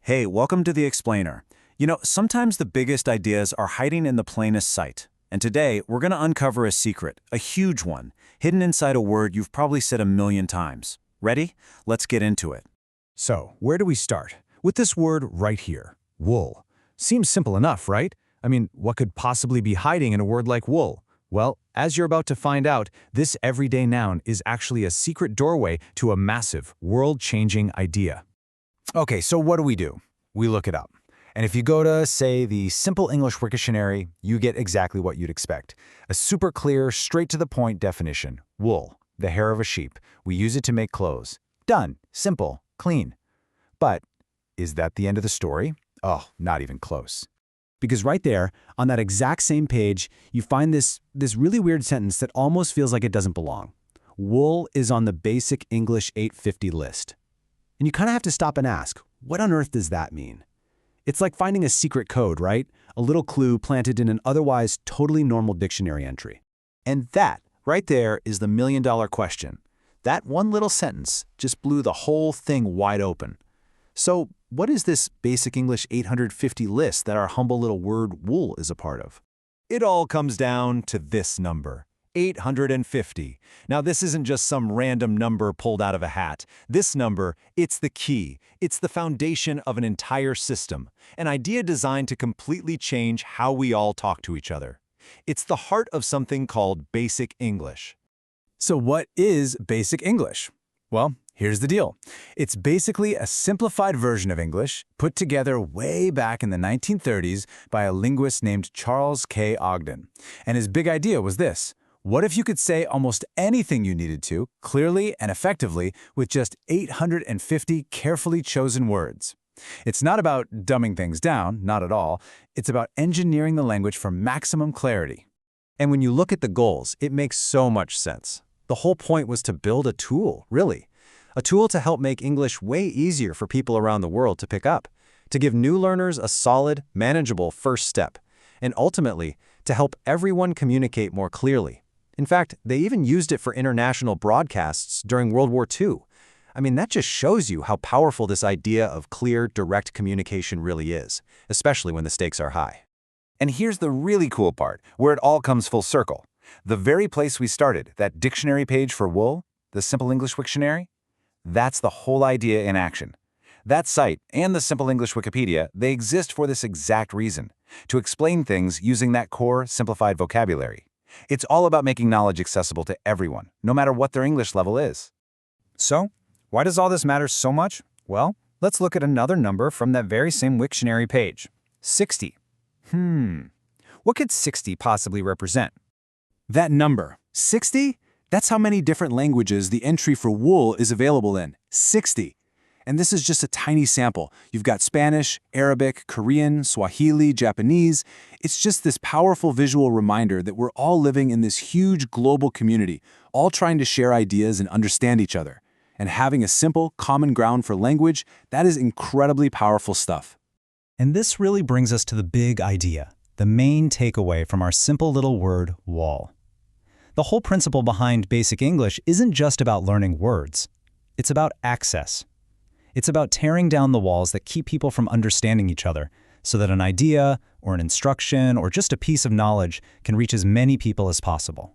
Hey, welcome to The Explainer. Sometimes the biggest ideas are hiding in the plainest sight. And today, we're going to uncover a secret, a huge one, hidden inside a word you've probably said a million times. Ready? Let's get into it. So, where do we start? With this word right here, wool. Seems simple enough, right? I mean, what could possibly be hiding in a word like wool? Well, as you're about to find out, this everyday noun is actually a secret doorway to a massive, world-changing idea. Okay, so what do? We look it up. And if you go to, say, the Simple English Wiktionary, you get exactly what you'd expect. A super clear, straight-to-the-point definition. Wool, the hair of a sheep. We use it to make clothes. Done. Simple. Clean. But is that the end of the story? Oh, not even close. Because right there, on that exact same page, you find this really weird sentence that almost feels like it doesn't belong. Wool is on the Basic English 850 list. And you kind of have to stop and ask, what on earth does that mean? It's like finding a secret code, right? A little clue planted in an otherwise totally normal dictionary entry. And that, right there, is the million-dollar question. That one little sentence just blew the whole thing wide open. So, what is this Basic English 850 list that our humble little word wool is a part of? It all comes down to this number. 850. Now, this isn't just some random number pulled out of a hat. This number, it's the key. It's the foundation of an entire system, an idea designed to completely change how we all talk to each other. It's the heart of something called Basic English. So what is Basic English? Well, here's the deal. It's basically a simplified version of English put together way back in the 1930s by a linguist named Charles K. Ogden. And his big idea was this. What if you could say almost anything you needed to, clearly and effectively, with just 850 carefully chosen words? It's not about dumbing things down, not at all. It's about engineering the language for maximum clarity. And when you look at the goals, it makes so much sense. The whole point was to build a tool, really. A tool to help make English way easier for people around the world to pick up, to give new learners a solid, manageable first step, and ultimately, to help everyone communicate more clearly. In fact, they even used it for international broadcasts during World War II. I mean, that just shows you how powerful this idea of clear, direct communication really is, especially when the stakes are high. And here's the really cool part, where it all comes full circle. The very place we started, that dictionary page for wool, the Simple English Wiktionary, that's the whole idea in action. That site and the Simple English Wikipedia, they exist for this exact reason, to explain things using that core, simplified vocabulary. It's all about making knowledge accessible to everyone, no matter what their English level is. So, why does all this matter so much? Well, let's look at another number from that very same Wiktionary page. 60. What could 60 possibly represent? That number, 60? That's how many different languages the entry for wool is available in. 60. And this is just a tiny sample. You've got Spanish, Arabic, Korean, Swahili, Japanese. It's just this powerful visual reminder that we're all living in this huge global community, all trying to share ideas and understand each other. And having a simple, common ground for language, that is incredibly powerful stuff. And this really brings us to the big idea, the main takeaway from our simple little word, wall. The whole principle behind Basic English isn't just about learning words. It's about access. It's about tearing down the walls that keep people from understanding each other so that an idea, or an instruction, or just a piece of knowledge can reach as many people as possible.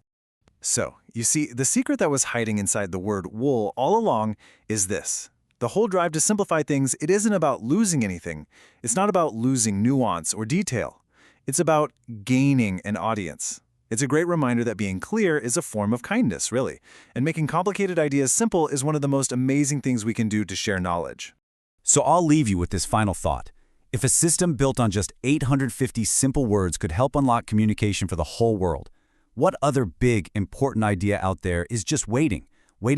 So, you see, the secret that was hiding inside the word wool all along is this. The whole drive to simplify things, it isn't about losing anything. It's not about losing nuance or detail. It's about gaining an audience. It's a great reminder that being clear is a form of kindness, really. And making complicated ideas simple is one of the most amazing things we can do to share knowledge. So I'll leave you with this final thought. If a system built on just 850 simple words could help unlock communication for the whole world, what other big, important idea out there is just waiting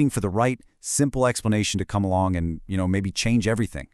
for the right, simple explanation to come along and, maybe change everything?